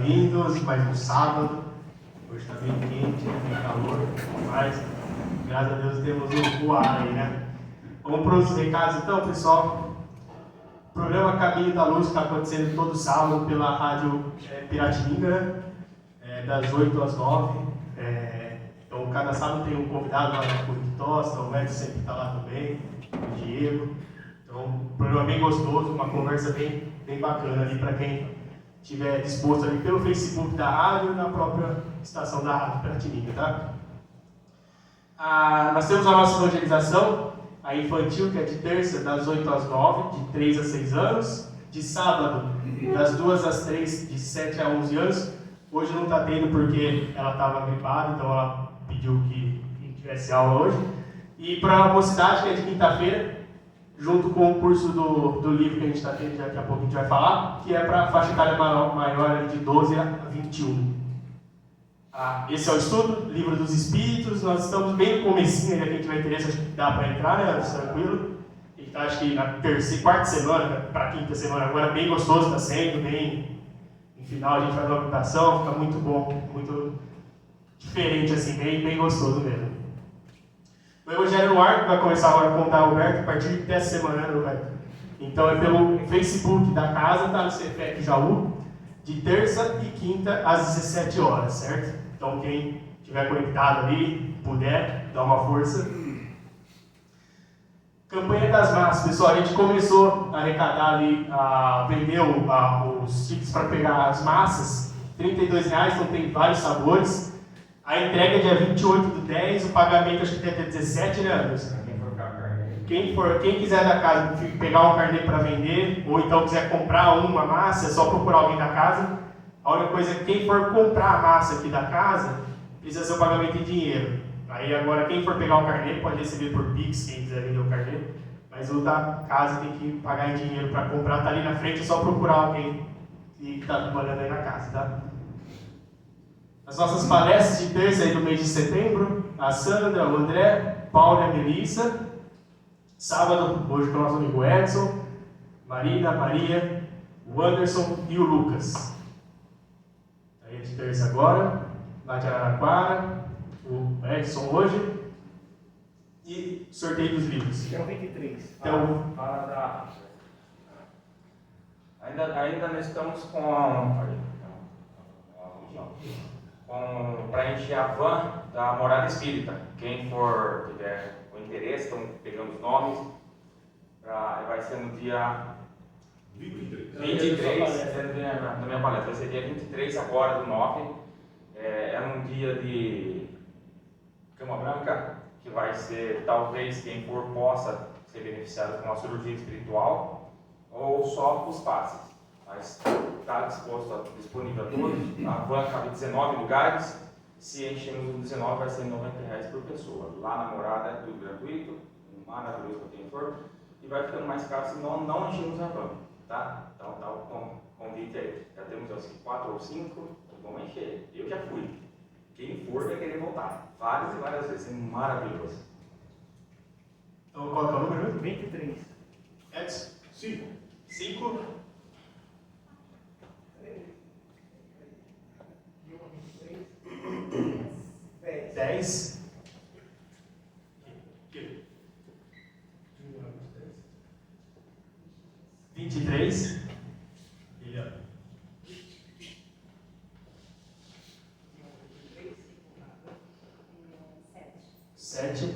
bem-vindos, mais um sábado. Hoje está bem quente, bem calor, mas graças a Deus temos o ar aí, né? Vamos para os recados então, pessoal. O programa Caminho da Luz está acontecendo todo sábado pela rádio Piratininga, das 8 às 9. Então, cada sábado tem um convidado lá da Curitosta, o Edson sempre está lá também, o Diego. Então, um programa bem gostoso, uma conversa bem bacana ali para quem estiver disposto ali pelo Facebook da rádio e na própria estação da rádio Piratininga, tá? Nós temos a nossa evangelização, a infantil, que é de terça, das 8 às 9, de 3 a 6 anos. De sábado, das 2 às 3, de 7 a 11 anos. Hoje não está tendo porque ela estava gripada, então ela pediu que tivesse aula hoje. E para a mocidade, que é de quinta-feira, junto com o curso do livro que a gente está tendo, daqui a pouco a gente vai falar, que é para a faixa etária maior de 12 a 21. Esse é o estudo, Livro dos Espíritos. Nós estamos bem no comecinho, já que a gente vai interesse, acho que dá para entrar, né? Tranquilo. E tá, acho que na quarta semana, para a quinta semana agora, bem gostoso, está sendo, bem... No final a gente faz uma meditação, fica muito bom, muito diferente assim, bem gostoso mesmo. O Evangelho no Ar, que vai começar agora com o Alberto, a partir dessa semana, né, Roberto? Então é pelo Facebook da casa, tá no CFEC Jaú, de terça e quinta às 17 horas, certo? Então quem estiver conectado ali, puder, dá uma força. Campanha das massas, pessoal, a gente começou a arrecadar ali, vendeu os tickets para pegar as massas, R$32, então tem vários sabores. A entrega é dia 28/10, o pagamento acho que até 17, né, Anderson? Quem quiser da casa pegar um carnê para vender, ou então quiser comprar uma massa, é só procurar alguém da casa. A única coisa é que quem for comprar a massa aqui da casa, precisa ser o pagamento em dinheiro. Aí agora quem for pegar o carnê pode receber por Pix, quem quiser vender o carnê, mas o da casa tem que pagar em dinheiro para comprar, tá ali na frente, é só procurar alguém que está trabalhando aí na casa, tá? As nossas palestras de terça aí do mês de setembro, a Sandra, o André, Paulo e a Melissa. Sábado, hoje com o nosso amigo Edson, Marina, Maria, o Anderson e o Lucas. Aí é de terça agora, lá de Araraquara, o Edson hoje. E sorteio dos livros. Até o 23. Então, Ainda nós estamos para encher a van da Morada Espírita. Quem for tiver o interesse, estamos pegando os nomes. Vai ser no dia 23, na minha palestra. Vai ser dia 23 agora do 9. É um dia de cama branca, que vai ser, talvez, quem for possa ser beneficiado com uma cirurgia espiritual ou só os passes. Mas está disponível a todos. A van cabe 19 lugares. Se enchermos os 19, vai ser R$90 por pessoa. Lá na Morada é tudo gratuito, maravilhoso para quem for. E vai ficando mais caro se não enchermos a van. Tá? Então dá o convite aí. Já temos acho que 4 ou 5, vamos encher. Eu já fui. Quem for vai querer voltar. Várias e várias vezes. É maravilhoso. então qual que é o número? 23. Edson? 5. 5? 10. 23. 7.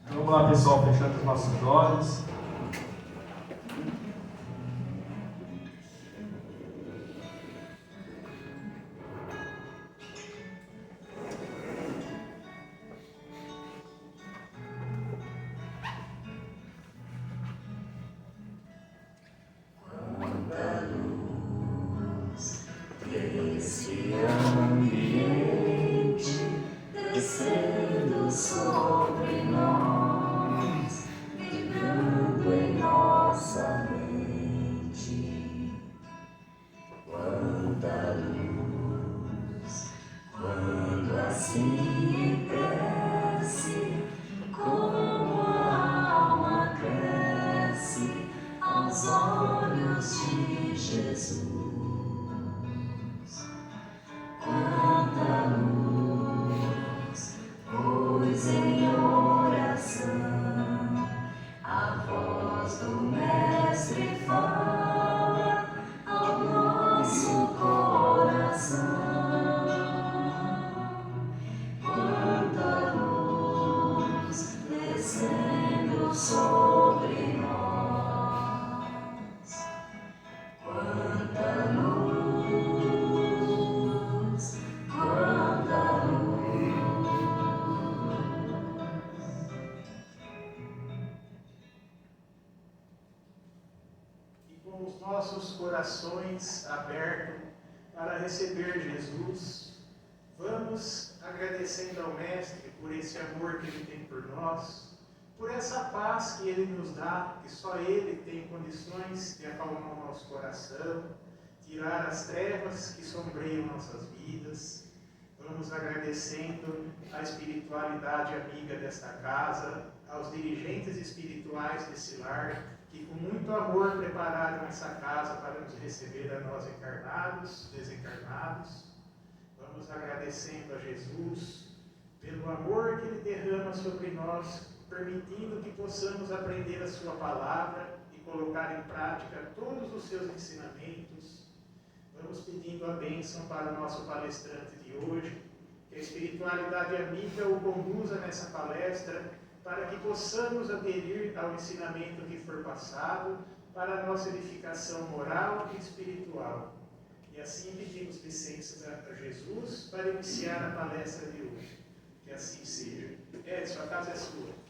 Vamos lá, pessoal, fechando os nossos olhos. Descendo sobre nós, os nossos corações abertos para receber Jesus. Vamos agradecendo ao Mestre por esse amor que Ele tem por nós, por essa paz que Ele nos dá, que só Ele tem condições de acalmar o nosso coração, tirar as trevas que sombreiam nossas vidas. Vamos agradecendo a espiritualidade amiga desta casa, aos dirigentes espirituais desse lar, que com muito amor prepararam essa casa para nos receber a nós encarnados, desencarnados. Vamos agradecendo a Jesus pelo amor que Ele derrama sobre nós, permitindo que possamos aprender a Sua palavra e colocar em prática todos os seus ensinamentos. Vamos pedindo a bênção para o nosso palestrante de hoje, que a espiritualidade amiga o conduza nessa palestra, para que possamos aderir ao ensinamento que for passado, para a nossa edificação moral e espiritual. E assim pedimos licenças a Jesus para iniciar a palestra de hoje. Que assim seja. Edson, a casa é sua.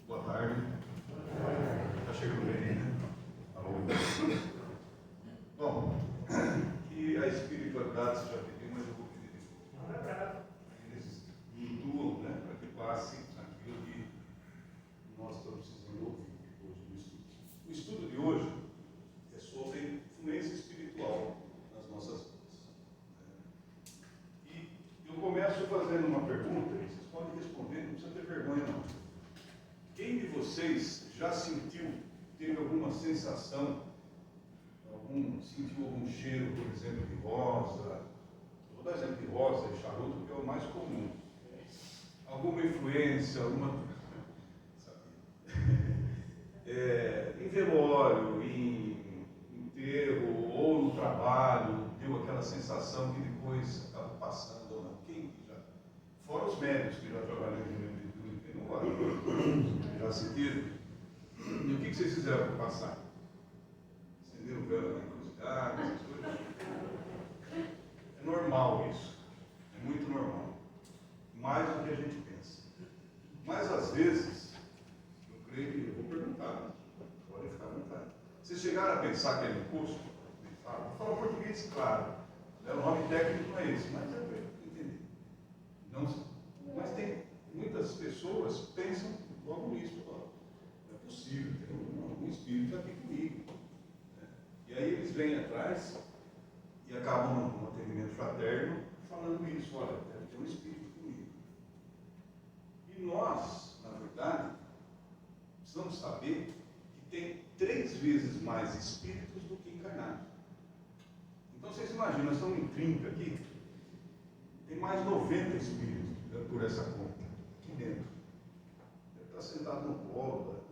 Boa tarde. Está chegando bem, né? Alô? Bom, que a espiritualidade você já pediu, mas eu vou pedir de novo. Eles intuam, né, para que passe aquilo que nós estamos precisando ouvir hoje no estudo. O estudo de hoje é sobre influência espiritual nas nossas vidas. E eu começo fazendo uma pergunta, e vocês podem responder, não precisa ter vergonha não. Quem de vocês já sentiu, teve alguma sensação, sentiu algum cheiro, por exemplo, de rosa? Vou dar exemplo de rosa e charuto, que é o mais comum. Alguma influência, em velório, em enterro ou no trabalho, deu aquela sensação que depois acaba passando ou não? Quem já? Fora os médicos que já trabalham em já sentiram? E o que vocês fizeram para passar? Acenderam vela na encruzilhada, essas coisas? É normal isso. É muito normal. Mais do que a gente pensa. Mas às vezes, eu creio que eu vou perguntar, pode ficar à vontade. Vocês chegaram a pensar que é encosto? Vou falar português, claro. O nome técnico não é esse, mas é para entender. Não, mas tem. Muitas pessoas pensam logo nisso, não é possível, tem um espírito aqui comigo. Né? E aí eles vêm atrás e acabam num atendimento fraterno falando isso, olha, deve ter um espírito comigo. E nós, na verdade, precisamos saber que tem 3 vezes mais espíritos do que encarnados. Então vocês imaginam, nós estamos em 30 aqui, tem mais 90 espíritos por essa conta. Dentro. Ele está sentado no colo,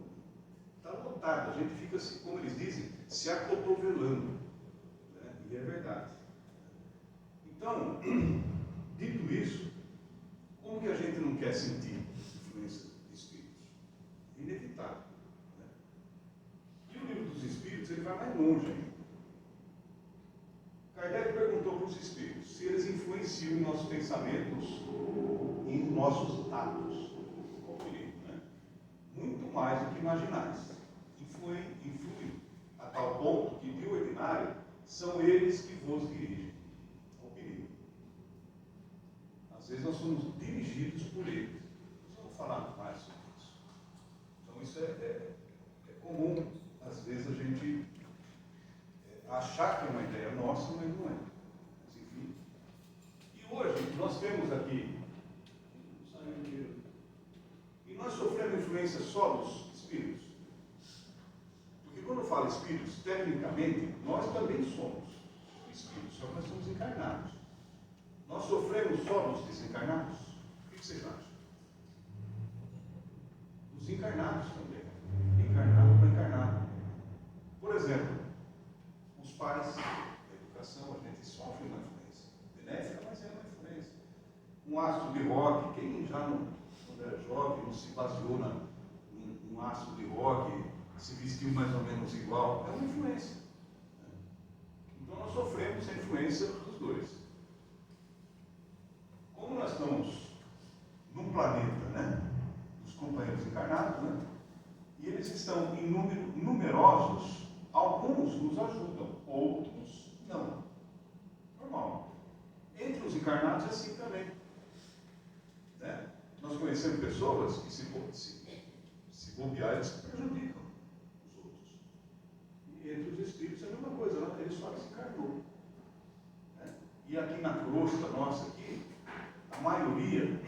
está lotado, a gente fica, assim, como eles dizem, se acotovelando, né? E é verdade. Então, dito isso, como que a gente não quer sentir influência de espíritos? Inevitável. Né? E o livro dos espíritos, ele vai mais longe ainda. Kardec perguntou para os espíritos se eles influenciam em nossos pensamentos e em nossos atos. Né? Muito mais do que imaginais. Influem a tal ponto que, de ordinário, são eles que vos dirigem ao perigo. Às vezes nós somos dirigidos por eles. Nós vamos falar mais sobre isso. Então isso é comum, às vezes, a gente achar que é uma ideia nossa, mas não é. Mas, enfim. E hoje nós temos aqui, e nós sofremos influência só dos espíritos. Porque quando eu falo espíritos, tecnicamente, nós também somos espíritos, só que nós somos encarnados. Nós sofremos só dos desencarnados? O que vocês acham? Os encarnados também. Encarnado para encarnado. Por exemplo, os pais, a educação, a gente sofre uma influência. Benéfica, mas é uma influência. Um astro de rock, quem já não, quando era jovem, não se baseou num astro de rock, se vestiu mais ou menos igual, é uma influência. Então nós sofremos temos a influência dos dois. Como nós estamos num planeta, né, dos companheiros encarnados, né, e eles estão em numerosos, alguns nos ajudam, outros não. Normal. Entre os encarnados é assim também. Né? Nós conhecemos pessoas que se bobear, eles prejudicam os outros. E entre os espíritos é a mesma coisa, né? Ele só desencarnou. Né? E aqui na crosta nossa, aqui, a maioria,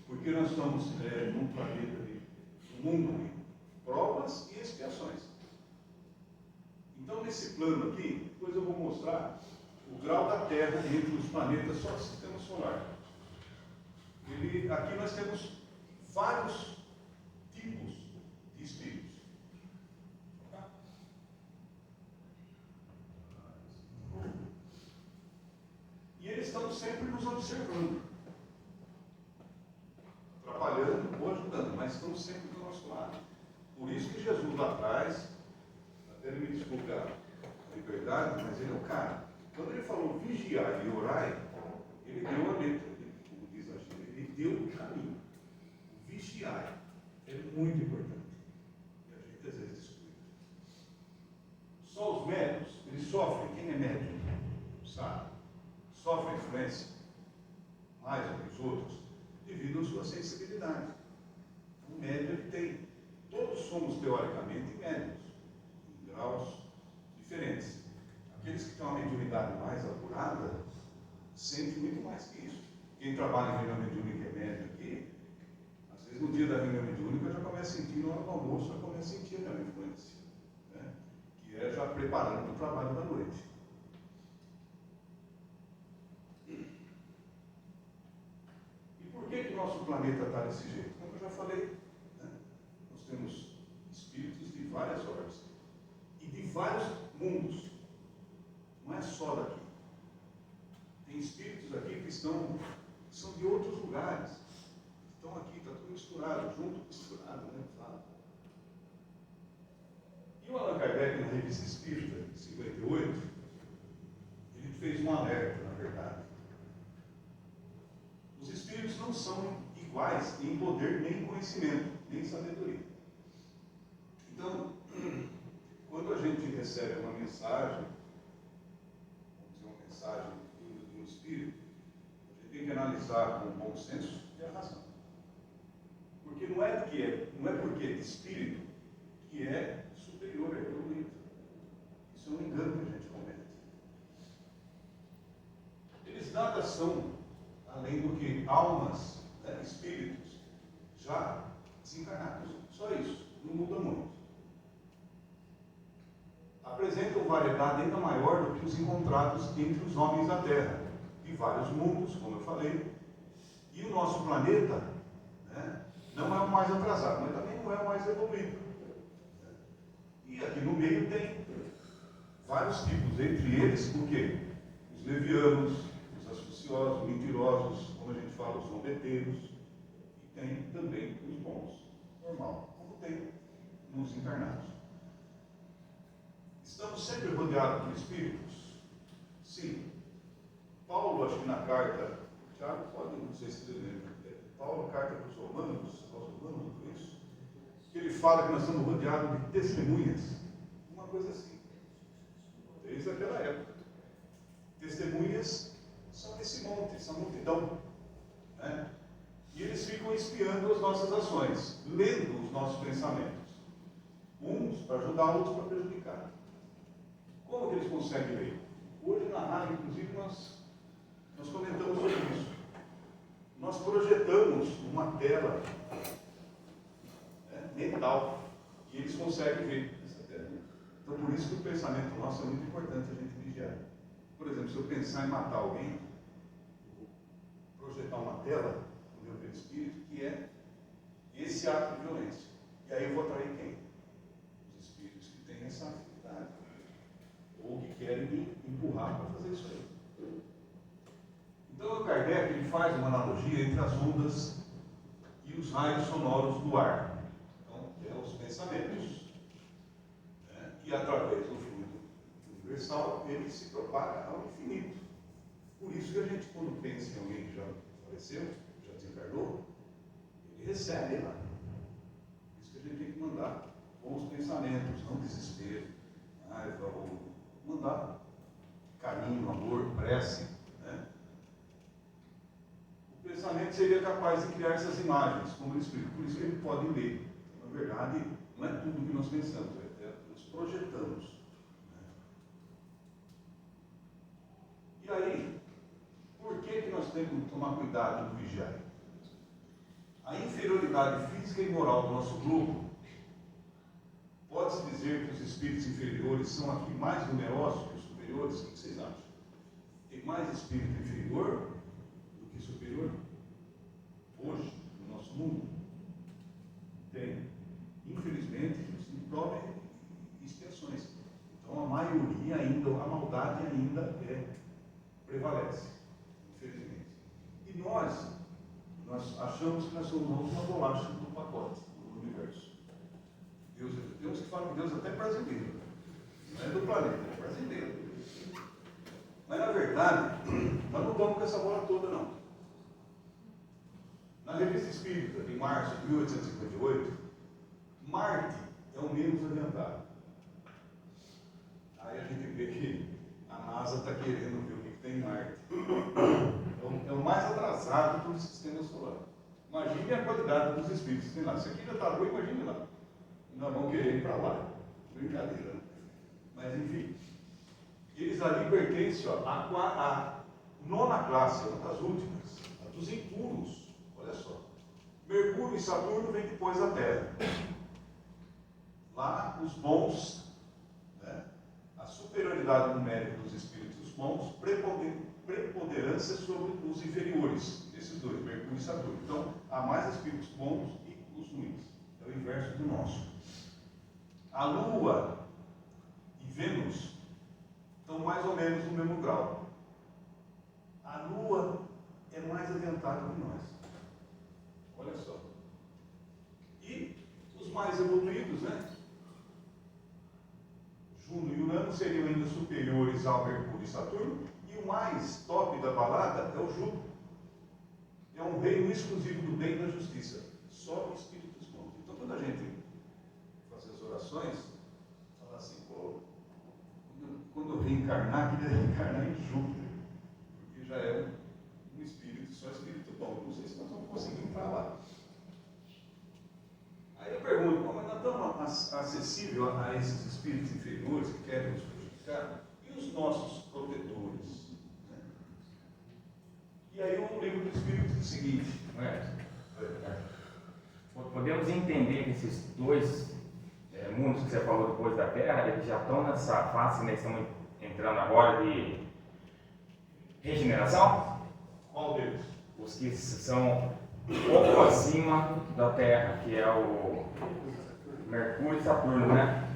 porque nós estamos num planeta, num mundo de provas e expiações. Então, nesse plano aqui, depois eu vou mostrar o grau da Terra entre os planetas só do sistema solar. Aqui nós temos vários tipos de espíritos. E eles estão sempre nos observando, atrapalhando ou ajudando, mas estão sempre do nosso lado. Por isso que Jesus lá atrás, até ele me desculpe a liberdade, mas ele é o cara. Quando ele falou vigiar e orar, ele deu a letra, como diz a Gíria, ele deu o caminho. O vigiar é muito importante. E a gente às vezes descuida. Só os médios, eles sofrem, quem é médium, sabe? Sofre influência mais do que os outros, devido à sua sensibilidade. O médium ele tem, todos somos teoricamente médios, em graus diferentes. Aqueles que têm uma mediunidade mais apurada, sentem muito mais que isso. Quem trabalha em reunião mediúnica é médio aqui, às vezes no dia da reunião mediúnica já começa a sentir, na hora do almoço já começa a sentir aquela influência, né? Que é já preparando para o trabalho da noite. Por que o nosso planeta está desse jeito? Como eu já falei, né? Nós temos espíritos de várias ordens e de vários mundos. Não é só daqui. Tem espíritos aqui que são de outros lugares. Estão aqui, está tudo misturado, junto, misturado, né? Sabe? E o Allan Kardec, na Revista Espírita, em 58, ele fez um alerta, na verdade. Os espíritos não são iguais em poder, nem em conhecimento, nem em sabedoria. Então, quando a gente recebe uma mensagem, vamos dizer, uma mensagem de um espírito, a gente tem que analisar com bom senso e a razão. Porque não é porque é de espírito que é superior, é evoluído. Isso é um engano que a gente comete. Eles nada são além do que almas, né, espíritos, já desencarnados. Só isso, não muda muito. Apresentam variedade ainda maior do que os encontrados entre os homens da Terra, de vários mundos, como eu falei. E o nosso planeta, né, não é o mais atrasado, mas também não é o mais evoluído. E aqui no meio tem vários tipos, entre eles o quê? Os levianos, os mentirosos, como a gente fala, os zombeteiros, e tem também os bons, normal, como tem nos encarnados. Estamos sempre rodeados por espíritos? Sim. Paulo, acho que na carta, Tiago pode, não sei se você lembra, Paulo, carta para os romanos, não foi isso? Que ele fala que nós estamos rodeados de testemunhas, uma coisa assim, desde aquela época. Testemunhas são esse monte, essa multidão, né? E eles ficam espiando as nossas ações, lendo os nossos pensamentos, uns para ajudar, outros para prejudicar. Como que eles conseguem ler? Hoje na rádio, inclusive, nós comentamos sobre isso. Nós projetamos uma tela, né, mental, e eles conseguem ver essa tela. Então, por isso que o pensamento nosso é muito importante a gente vigiar. Por exemplo, se eu pensar em matar alguém, projetar uma tela no meu perispírito, que é esse ato de violência. E aí eu vou atrair quem? Os espíritos que têm essa afinidade. Ou que querem me empurrar para fazer isso aí. Então o Kardec ele faz uma analogia entre as ondas e os raios sonoros do ar. Então, é os pensamentos, né? E através do fluido universal, ele se propaga ao infinito. Por isso que a gente, quando pensa em alguém que já faleceu, já desencarnou, ele recebe lá. Por isso que a gente tem que mandar bons pensamentos, não desespero, raiva, ou mandar carinho, amor, prece. Né? O pensamento seria capaz de criar essas imagens, como ele explica, por isso que ele pode ler. Na verdade, não é tudo que nós pensamos, nós projetamos. Né? E aí, por que nós temos que tomar cuidado no vigiar? A inferioridade física e moral do nosso grupo, pode-se dizer que os espíritos inferiores são aqui mais numerosos que os superiores? O que vocês acham? Tem mais espírito inferior do que superior? Hoje, no nosso mundo? Tem. Infelizmente, isso prova expiações. Então, a maioria ainda, a maldade ainda prevalece, infelizmente. E nós achamos que nós somos uma bolacha do pacote do universo. Deus que fala que Deus é até brasileiro. Não é do planeta, é brasileiro. Mas, na verdade, nós não estamos com essa bola toda, não. Na Revista Espírita, de março de 1858, Marte é o menos adiantado. Aí a gente vê que a NASA está querendo ver o que tem em Marte. É o mais atrasado do sistema solar. Imagine a qualidade dos espíritos que tem lá. Se aqui já está ruim, imagine lá. Nós vamos querer ir para lá. Brincadeira. Mas enfim, eles ali pertencem à nona classe, uma das últimas, a dos impuros. Olha só. Mercúrio e Saturno vêm depois da Terra. Lá, os bons, né? A superioridade numérica dos espíritos bons, preponderância sobre os inferiores, esses dois, Mercúrio e Saturno. Então, há mais espíritos bons e os ruins. É o inverso do nosso. A Lua e Vênus estão mais ou menos no mesmo grau. A Lua é mais adiantada que nós. Olha só. E os mais evoluídos, né? Juno e Urano seriam ainda superiores ao Mercúrio e Saturno. E o mais top da balada é o Júpiter. É um reino exclusivo do bem e da justiça. Só espíritos bons. Então, quando a gente faz as orações, fala assim, pô, quando eu reencarnar, queria reencarnar em Júpiter. Porque já é um espírito, só espírito bom. Não sei se nós vamos conseguir entrar lá. Aí eu pergunto, mas nós estamos acessíveis a esses espíritos inferiores que querem nos prejudicar? E os nossos protetores? Né? E aí o livro do Espírito diz o seguinte. Podemos entender que esses dois mundos que você falou depois da Terra, eles já estão nessa fase, né, estão entrando agora de regeneração? Qual deles? Os que são um pouco acima da Terra, que é o Mercúrio e Saturno, né?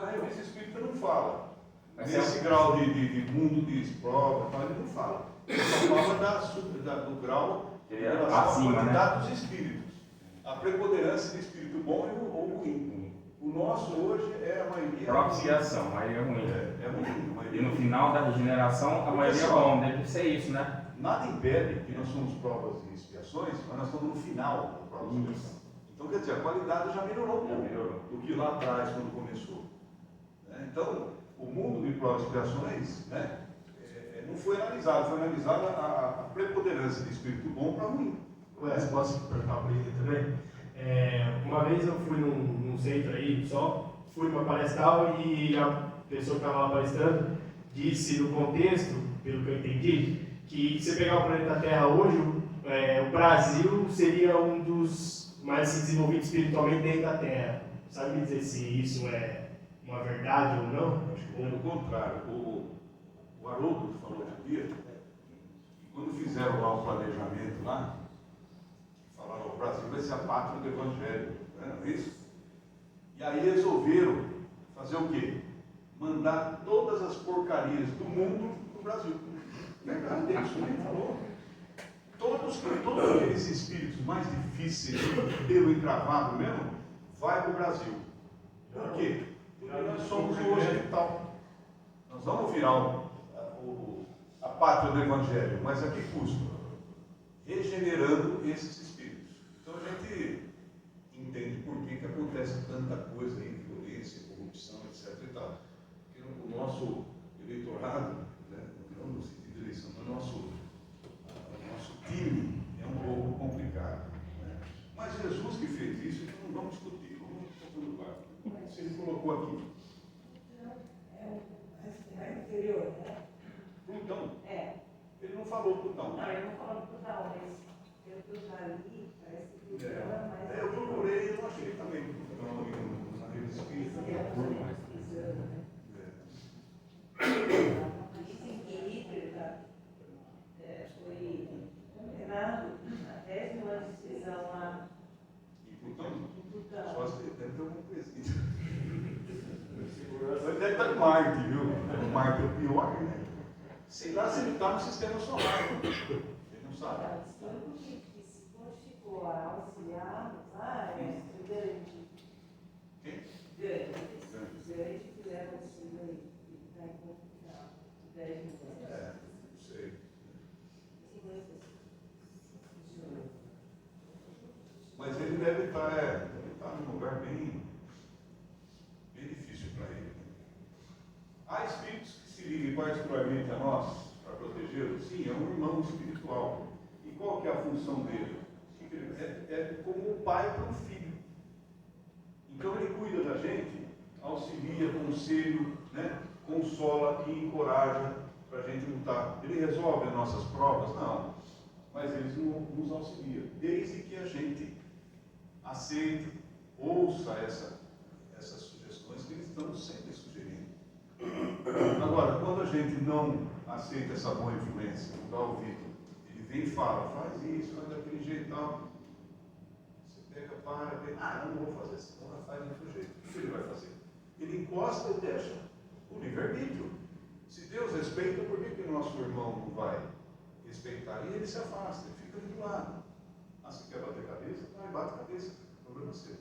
A revista espírita não fala. Mas Nesse grau de mundo de prova, ele não fala. Ele só fala do grau em relação acima, à quantidade, né? dos espíritos. A preponderância do espírito bom ou ruim. O nosso hoje é a maioria. Propiciação, a maioria é ruim. É ruim. E no final da regeneração, a maioria é bom. Deve ser isso, né? Nada impede que nós somos provas e expiações, mas nós estamos no final da prova e expiação. Então, quer dizer, a qualidade já melhorou um pouco do que lá atrás, quando começou. Então, o mundo de provas e expiações, né, não foi analisado, foi analisada a preponderância de espírito bom para ruim. Posso perguntar para ele também? Uma vez eu fui num centro aí, fui para palestrar e a pessoa que estava lá palestrando disse no contexto, pelo que eu entendi, que se pegar o planeta Terra hoje, o Brasil seria um dos mais desenvolvidos espiritualmente dentro da Terra. Sabe me dizer se isso é uma verdade ou não? Acho que pelo contrário. O Haroldo falou outro dia, que quando fizeram lá o planejamento lá, falaram, o Brasil vai ser a pátria do Evangelho, não é isso? E aí resolveram fazer o quê? Mandar todas as porcarias do mundo para o Brasil. Verdade, isso nem falou. Todos aqueles espíritos mais difíceis, pelo encravado mesmo, vai para o Brasil. Por quê? Porque nós somos o hospital. Nós vamos virar a pátria do Evangelho, mas a que custo? Regenerando esses espíritos. Então a gente entende por que acontece tanta coisa aí, violência, corrupção, etc. e tal. Porque o nosso eleitorado, né, não no sentido de eleição, mas o nosso time é um pouco complicado. Né? Mas Jesus que fez isso, então não vamos discutir, vamos tudo claro. Se ele colocou aqui. É inferior, né? Plutão. É. Ele não falou Plutão. Não, eu não falo Plutão, mas pelo que eu já li, parece que Plutão é mais. Eu procurei, eu não achei também Plutão na revista espírita. Dizem que Hitler foi condenado a 10 mil anos de prisão lá E Plutão? em Plutão. Só se deve ter algum presídio. Ele deve estar em Marte, viu? Marte é o pior, né? Sei lá se ele está no sistema solar. Ele não sabe. Então, que se prontificou a auxiliar, é grande. Quem? Grande que leva o auxílio aí, que está em confusão. 10 mil anos. Não sei. Mas ele deve estar num lugar bem difícil para ele. Há espíritos que se liguem particularmente a nós para protegê-los? Sim, é um irmão espiritual. E qual que é a função dele? É como um pai para um filho. Então ele cuida da gente, auxilia, aconselha, né? Consola e encoraja para a gente lutar. Ele resolve as nossas provas? Não. Mas ele nos auxilia, desde que a gente aceite, ouça essas sugestões que eles estão sempre sugerindo. Agora, quando a gente não aceita essa boa influência, não dá ouvido, ele vem e fala, faz isso, faz daquele jeito e tal. Você pega, não vou fazer assim, não faz de outro jeito. O que ele vai fazer? Ele encosta e deixa o livre-arbítrio. Se Deus respeita, por que o nosso irmão não vai respeitar? E ele se afasta, ele fica ali do lado. Ah, você quer bater cabeça? Vai, bate a cabeça, problema seu.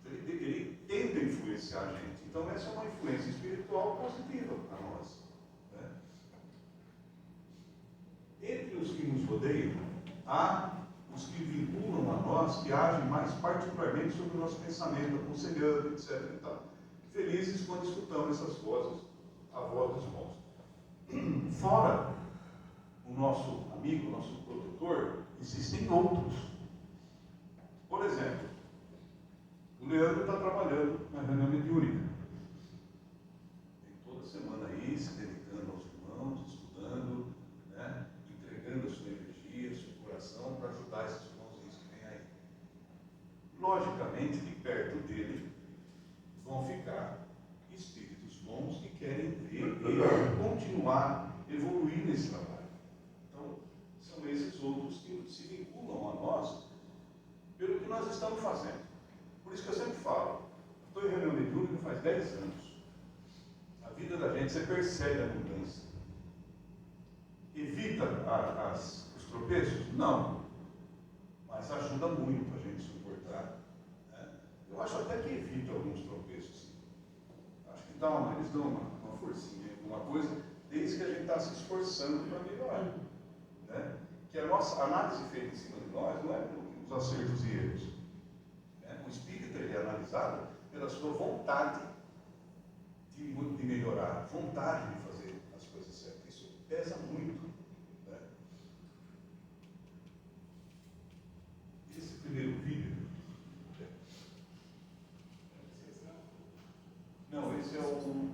Ele tenta influenciar a gente. Então essa é uma influência espiritual positiva para nós. Né? Entre os que nos rodeiam, há os que vinculam a nós, que agem mais particularmente sobre o nosso pensamento, aconselhando, etc. E tal. Felizes quando escutamos essas vozes, a voz dos bons. Fora o nosso amigo, o nosso protetor, existem outros. Por exemplo, o Leandro está trabalhando na reunião mediúnica. Tem toda semana aí, se dedicando aos irmãos, estudando, né? Entregando a sua energia, o seu coração para ajudar esses irmãozinhos que vêm aí. Logicamente que perto dele vão ficar espíritos bons que querem ver ele continuar, evoluir nesse trabalho. Então, são esses outros que se vinculam a nós pelo que nós estamos fazendo. Por isso que eu sempre falo, estou em reunião mediúnica faz 10 anos. A vida da gente, você percebe a mudança. Evita os tropeços? Não. Mas ajuda muito a gente suportar. Né? Eu acho até que evita alguns tropeços. Sim. Acho que eles dão uma forcinha, alguma coisa, desde que a gente está se esforçando para melhorar. Né? Que a nossa análise feita em cima de nós não é os acertos e erros. Né? O espírito ele é analisado pela sua vontade de melhorar, vontade de fazer as coisas certas. Isso pesa muito. Né? Esse primeiro vídeo. Não, esse é um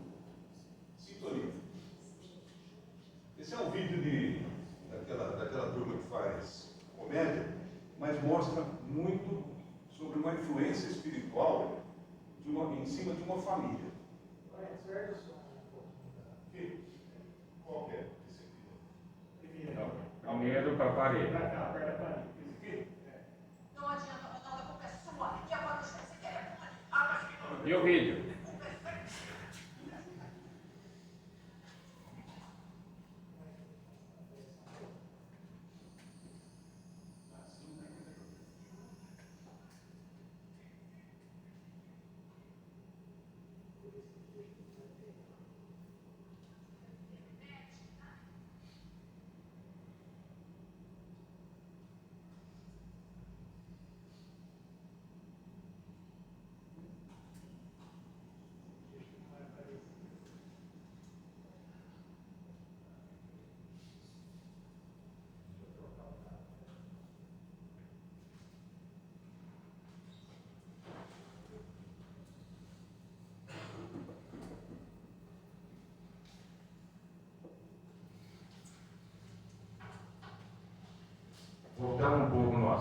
sintonia. Esse é um vídeo daquela turma que faz comédia, mas mostra muito sobre uma influência espiritual em cima de uma família. Qual que é? Esse aqui. Primeiro para a parede. Para cá, perto da parede. Esse aqui? Não adianta, Ronaldo, a culpa é sua. E agora você quer comunicar? E o vídeo?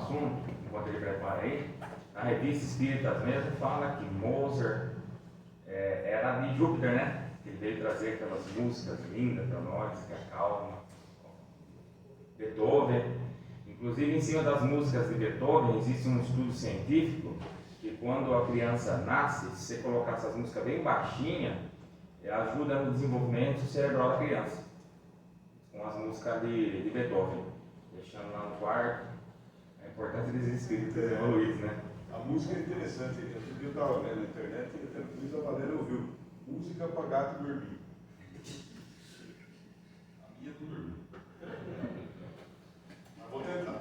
assunto, enquanto ele prepara aí, na revista Espíritas mesmo fala que Mozart era de Júpiter, né? Que ele veio trazer aquelas músicas lindas para nós, que acalma. Beethoven, inclusive em cima das músicas de Beethoven existe um estudo científico que quando a criança nasce, se você colocar essas músicas bem baixinha, ajuda no desenvolvimento cerebral da criança, com as músicas de Beethoven, deixando lá no quarto. É importante eles espíritos evoluídos, né? A música é interessante. Outro dia eu estava vendo na internet e a Luísa Valéria ouviu música para gato dormir. A minha não dormiu. Mas vou tentar.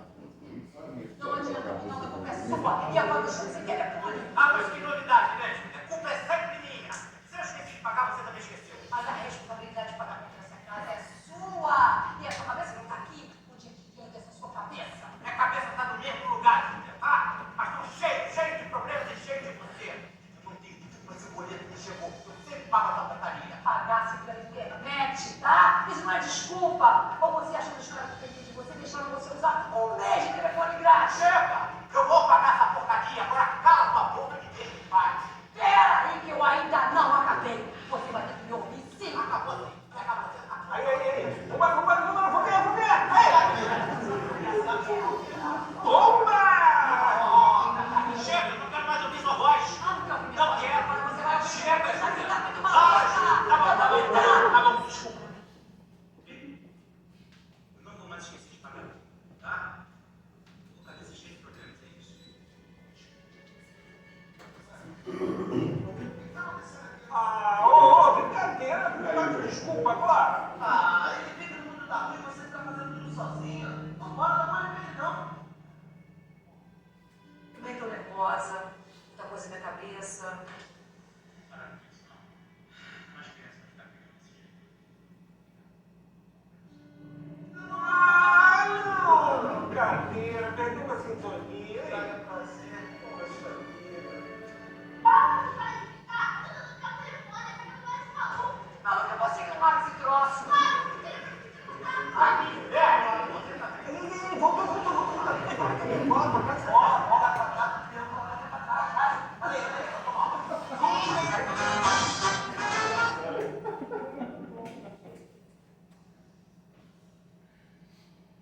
Não adianta, não, a culpa é sua. E agora você quer é pôr. Ah, mas que novidade, né? A culpa é sempre minha. Se eu esqueci de pagar, você também esqueceu. Mas a responsabilidade de pagamento dessa casa é sua. E a sua cabeça não está aqui o dia que vem dessa sua cabeça. Minha cabeça está no mesmo lugar, Júlia, tá? Mas estou cheio de problemas e cheio de você. Eu não tenho desculpa se o boleto não chegou. Eu sempre pago essa porcaria. Pagasse pela internet, tá? Isso não é desculpa. Ou você acha que os caras dependem de você deixando você usar um mês de telefone grátis? Chega! Eu vou pagar essa porcaria. Agora cala tua boca e me deixa em paz. Pera aí que eu ainda não acabei. Você vai ter que me ouvir sim. Acabou assim. Acabou assim. Aí. Vou ganhar. Toma! Chega, não quero mais ouvir sua voz. Ah, não quero ouvir minha Não voz. quero. Agora você vai ouvir. Chega, Você tá Júlia. muito mal. Tá bom, desculpa. Eu não vou mais esquecer de pagar, tá? Vou ficar desse jeito por dentro, é isso. Brincadeira. Desculpa, agora. Ah, ele fica no mundo da rua e você fica fazendo tudo sozinha. Não bora dar mole pra ele, não. Também tô nervosa. Muita coisa na minha cabeça. Não, brincadeira. Perdeu a sintonia. Olha pra você, poxa vida. Maluca, é você que não larga esse troço.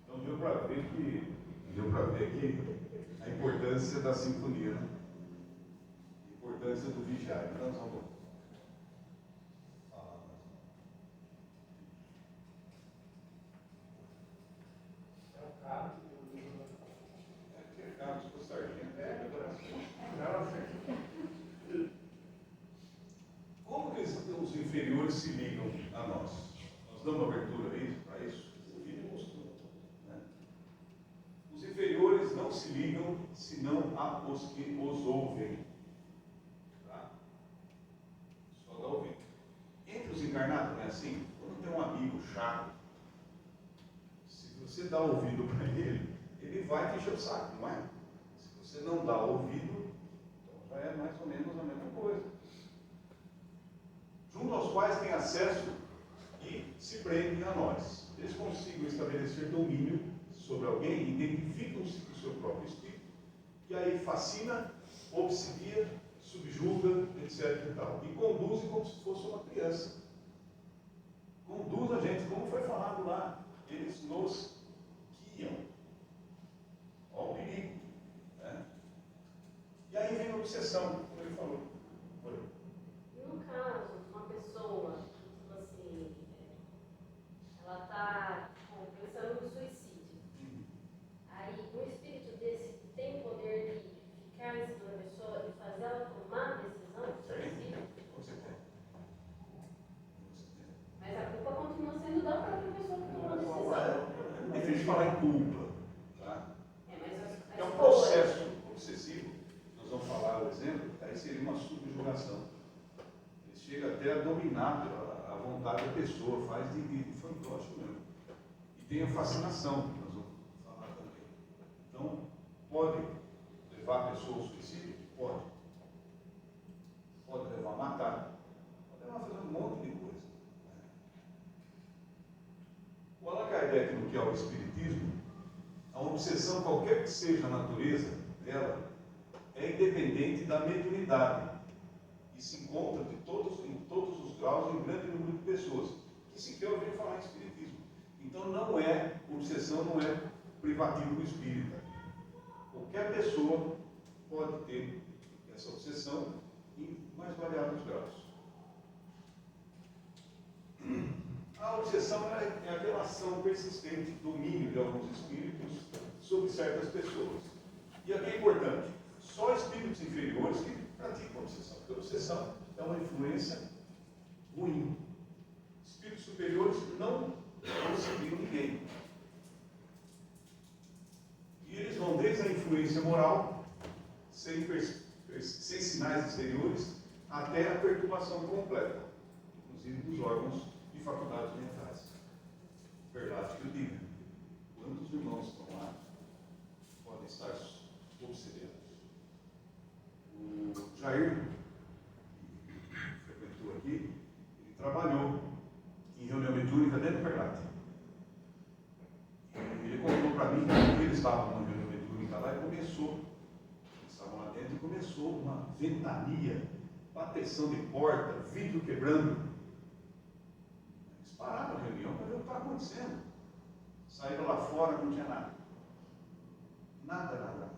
Então deu para ver que a importância da sintonia, né? A importância do vigiar. Então, nós vamos falar mais. Carlos com sardinha. Como que os inferiores se ligam a nós? Nós damos abertura para isso? O vídeo mostrou, né? Os inferiores não se ligam senão a os que os ouvem. Tá? Só dá ouvido. Entre os encarnados não é assim? Quando tem um amigo chato, se você dá ouvido para ele, ele vai te encher o saco, não é? Se você não dá ouvido, então já é mais ou menos a mesma coisa. Junto aos quais tem acesso e se prendem a nós. Eles conseguem estabelecer domínio sobre alguém, identificam-se com o seu próprio espírito, e aí fascina, obsidia, subjuga, etc. e tal. E conduzem como se fosse uma criança. Conduz a gente, como foi falado lá. Eles nos guiam. Olha o perigo. Né? E aí vem a obsessão, como ele falou. No caso, uma pessoa, tipo assim, ela está pensando no suicídio. Aí, um espírito desse tem o poder de ficar em cima da pessoa e fazer ela tomar a decisão do suicídio? Você tem. Mas a culpa continua sendo da própria pessoa que tomou a decisão. É difícil falar em culpa. Tá? Mas É um processo obsessivo. Nós vamos falar o exemplo, aí seria uma subjugação. Ele chega até a dominar a vontade da pessoa, faz de fantoche mesmo. E tem a fascinação, que nós vamos falar também. Então, pode levar a pessoa ao suicídio? Pode. Pode levar a matar. Pode levar a fazer um monte de coisa. O Allan Kardec, no que é o Espiritismo, a obsessão, qualquer que seja a natureza dela, é independente da mediunidade e se encontra em todos os graus em grande número de pessoas que sequer ouviram falar em espiritismo. Então obsessão não é privativo espírita. Qualquer pessoa pode ter essa obsessão em mais variados graus. A obsessão é a relação persistente, domínio de alguns espíritos sobre certas pessoas. E aqui é importante, só espíritos inferiores que praticam obsessão, porque a obsessão é uma influência ruim. Espíritos superiores não seguiram ninguém. E eles vão desde a influência moral, sem sinais exteriores, até a perturbação completa, inclusive dos órgãos e faculdades mentais. Verdade que eu diga. Quantos irmãos estão lá podem estar obsedados? O Jair, que frequentou aqui, ele trabalhou em reunião mediúnica dentro do Perlate. Ele contou para mim que eles estavam numa reunião mediúnica lá e começou, eles estavam lá dentro e começou uma ventania, bateção de porta, vidro quebrando. Eles pararam a reunião para ver o que estava acontecendo. Saíram lá fora, não tinha nada. Nada.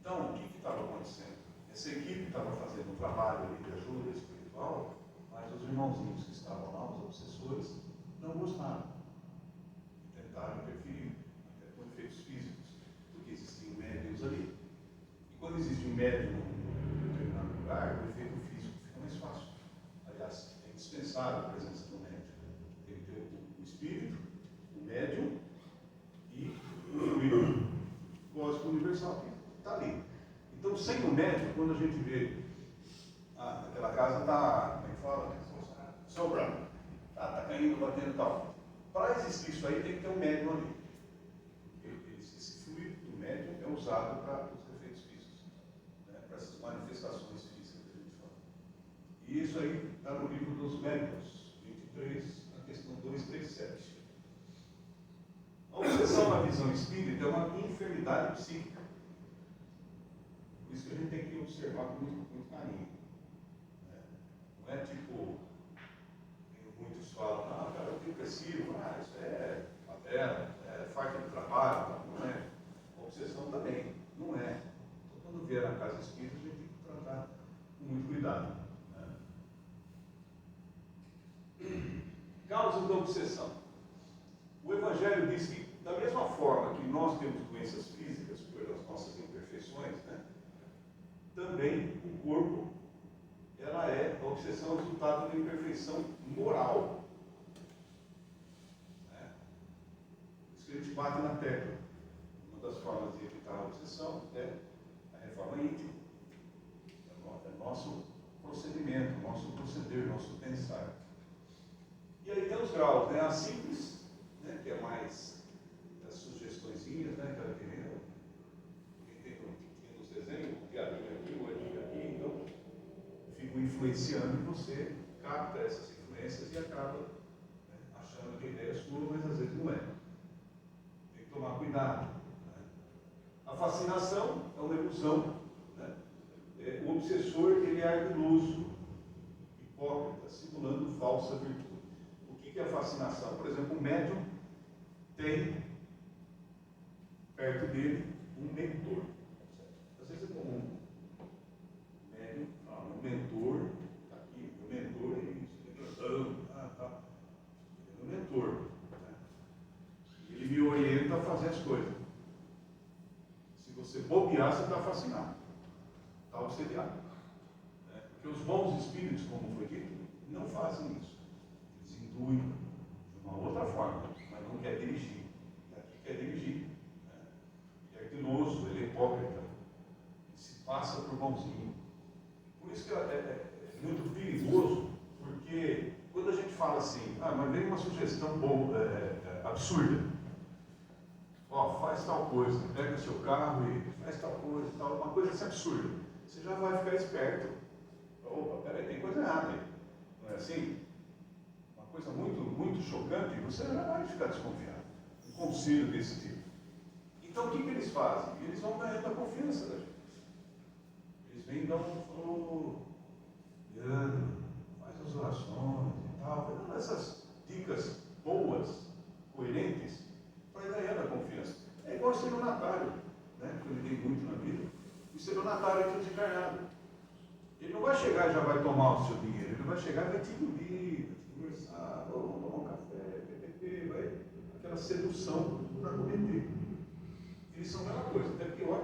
Então, o que estava acontecendo? Essa equipe estava fazendo um trabalho ali de ajuda espiritual, mas os irmãozinhos que estavam lá, os obsessores, não gostaram. Tentaram interferir, até com efeitos físicos, porque existiam médiums ali. E quando existe um médium em determinado lugar, o efeito físico fica mais fácil. Aliás, é indispensável a presença do médium. Tem que ter o espírito, o médium e o fluido cósmico universal que está ali. Então, sem o médium, quando a gente vê aquela casa está, como é que fala? Sobrando. Está caindo, batendo e tal. Para existir isso aí, tem que ter um médium ali. Esse fluido do médium é usado para os efeitos físicos, né? Para essas manifestações físicas que a gente fala. E isso aí está no livro dos Médicos, 23, na questão 237. A obsessão na visão espírita é uma enfermidade psíquica. Por isso que a gente tem que observar com muito carinho. Né? Não é tipo, muitos falam, cara, eu tenho depressivo, isso é padela, é falta de trabalho, não é. A obsessão também, não é. Então, quando vier na casa espírita, a gente tem que tratar com muito cuidado. Né? Causas da obsessão. O Evangelho diz que, da mesma forma que nós temos doenças físicas, pelas nossas imperfeições, né, também o corpo, a obsessão é o resultado de uma imperfeição moral. Né? Por isso que a gente bate na tecla. Uma das formas de evitar a obsessão é a reforma íntima. É nosso procedimento, nosso proceder, nosso pensar. E aí tem os graus, né? A simples, né? Que é mais as sugestõezinhas, né? Quem tem nos desenhos, o piadinho aqui, o antigo aqui, então ficam influenciando e você capta essas influências e acaba, né, achando que a ideia é sua, mas às vezes não é. Tem que tomar cuidado. Né? A fascinação é uma ilusão. Né? O obsessor, ele é ardiloso, hipócrita, simulando falsa virtude. O que é a fascinação? Por exemplo, um médium tem perto dele um mentor. Às vezes é comum. O médium fala, meu mentor está aqui, meu mentor é isso, meu mentor. Né? Ele me orienta a fazer as coisas. Se você bobear, você está fascinado, está obsediado. Né? Porque os bons espíritos, como foi dito, não fazem isso. Eles induem de uma outra forma, mas não quer dirigir. E aqui quer dirigir. Né? Ele é ardiloso, ele é hipócrita, ele se passa por bonzinho. Por isso que é muito perigoso, porque quando a gente fala assim, mas vem uma sugestão boa, absurda, faz tal coisa, pega seu carro e faz tal coisa, uma coisa assim absurda, você já vai ficar esperto. Opa, peraí, tem coisa errada aí. Não é assim? Uma coisa muito, muito chocante, você já vai ficar desconfiado. Um conselho desse tipo. Então o que eles fazem? Eles vão ganhando a confiança da gente. Eles vêm e dão Leandro, faz as orações e tal, vai dando essas dicas boas, coerentes, para ganhar a confiança. É igual ser estelionatário, né? Que eu lidei muito na vida. O estelionatário é desencarnado. Ele não vai chegar e já vai tomar o seu dinheiro, ele vai chegar e vai te iludir, vai te conversar, vamos tomar um café, PPP, vai, aquela sedução para cometer. Eles são a mesma coisa, até pior,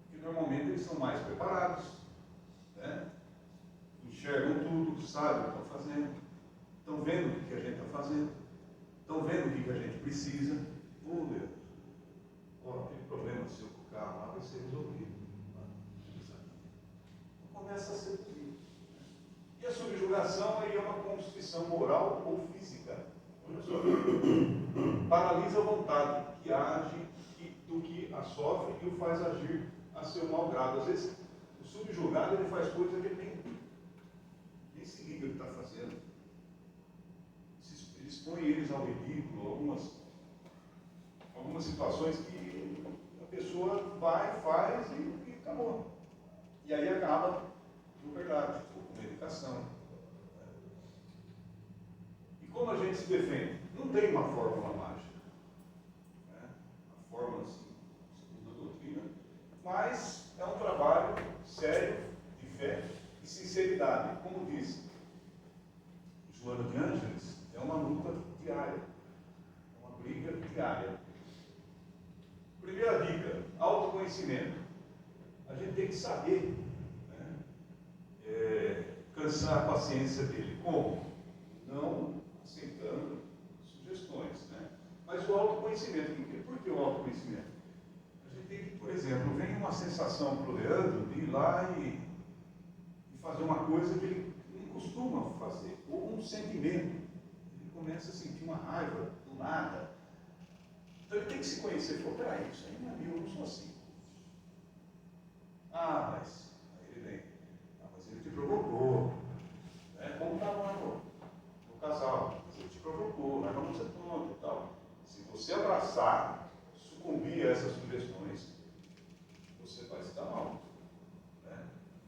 que normalmente eles são mais preparados, né? Enxergam tudo, sabem o que estão fazendo, estão vendo o que a gente está fazendo, estão vendo o que a gente precisa. Ô, Deus, aquele problema seu com o carro lá vai ser resolvido. Começa a seduzir. E a subjugação aí é uma constituição moral ou física. Olha só. Paralisa a vontade, que age do que a sofre e o faz agir a seu mau grado. Às vezes, o subjugado ele faz coisas que ele nem se liga o que está fazendo. Ele expõe eles ao ridículo, algumas situações que a pessoa vai, faz e acabou. E aí acaba, no verdade, com medicação. E como a gente se defende? Não tem uma fórmula mágica. Né? A fórmula, assim, segundo a doutrina, mas é um trabalho sério, de fé e sinceridade. Como diz Joana de Ângeles, é uma luta diária, é uma briga diária. Primeira dica, autoconhecimento. A gente tem que saber, né, cansar a paciência dele. Como? Não aceitando sugestões. Né? Mas o autoconhecimento, por que o autoconhecimento? A gente tem que, por exemplo, vem uma sensação para o Leandro de ir lá e fazer uma coisa que ele não costuma fazer, ou um sentimento. Ele começa a sentir uma raiva do nada. Então ele tem que se conhecer. Ele falou, peraí, isso aí não é meu, eu não sou assim. Ah, mas aí ele vem. Ah, mas ele te provocou. Né? Como está lá no casal? Mas ele te provocou, nós vamos ser tonto e tal. Se você abraçar, sucumbir a essas sugestões, você vai se dar mal. Né?